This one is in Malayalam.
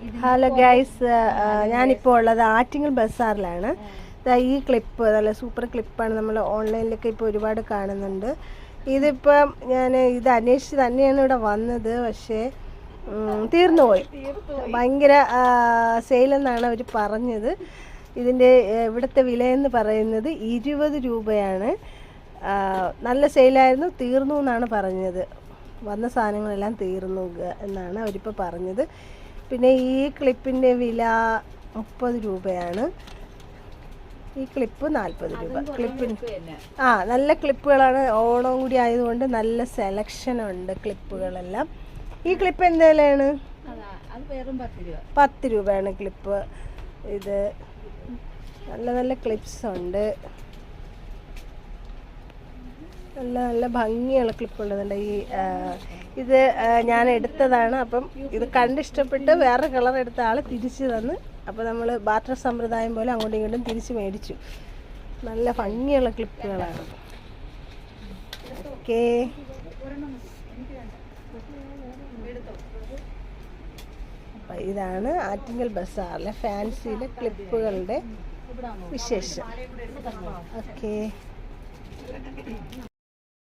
ഹലോ ഗൈസ്, ഞാനിപ്പോൾ ഉള്ളത് ആറ്റിങ്ങൽ ബസാറിലാണ്. ഈ ക്ലിപ്പ് നല്ല സൂപ്പർ ക്ലിപ്പാണ്. നമ്മൾ ഓൺലൈനിലൊക്കെ ഇപ്പോൾ ഒരുപാട് കാണുന്നുണ്ട്. ഇതിപ്പം ഇത് അന്വേഷിച്ച് തന്നെയാണ് ഇവിടെ വന്നത്. പക്ഷേ തീർന്നുപോയി. ഭയങ്കര സെയിലെന്നാണ് അവർ പറഞ്ഞത്. ഇതിൻ്റെ ഇവിടുത്തെ വിലയെന്ന് പറയുന്നത് 20 രൂപയാണ്. നല്ല സെയിലായിരുന്നു, തീർന്നു എന്നാണ് പറഞ്ഞത്. വന്ന സാധനങ്ങളെല്ലാം തീർന്നു എന്നാണ് അവരിപ്പോൾ പറഞ്ഞത്. പിന്നെ ഈ ക്ലിപ്പിൻ്റെ വില 30 രൂപയാണ്. ഈ ക്ലിപ്പ് 40 രൂപ. ക്ലിപ്പിന് നല്ല ക്ലിപ്പുകളാണ്. ഓണം കൂടി ആയതുകൊണ്ട് നല്ല സെലക്ഷനുണ്ട് ക്ലിപ്പുകളെല്ലാം. ഈ ക്ലിപ്പ് എന്ത് വിലയാണ്? 10 രൂപയാണ് ക്ലിപ്പ്. ഇത് നല്ല നല്ല ക്ലിപ്സ് ഉണ്ട്. നല്ല നല്ല ഭംഗിയുള്ള ക്ലിപ്പുള്ളതുണ്ട്. ഇത് ഞാൻ എടുത്തതാണ്. അപ്പം ഇത് കണ്ടിഷ്ടപ്പെട്ട് വേറെ കളർ എടുത്ത ആൾ തിരിച്ചു തന്ന്. അപ്പോൾ നമ്മൾ ബാർട്ടർ സമ്പ്രദായം പോലെ അങ്ങോട്ടും ഇങ്ങോട്ടും തിരിച്ച് മേടിച്ചു. നല്ല ഭംഗിയുള്ള ക്ലിപ്പുകളാണ്. ഓക്കേ, അപ്പം ഇതാണ് ആറ്റിങ്ങൽ ബസാറിലെ ഫാൻസിയിലെ ക്ലിപ്പുകളുടെ വിശേഷം. ഓക്കേ.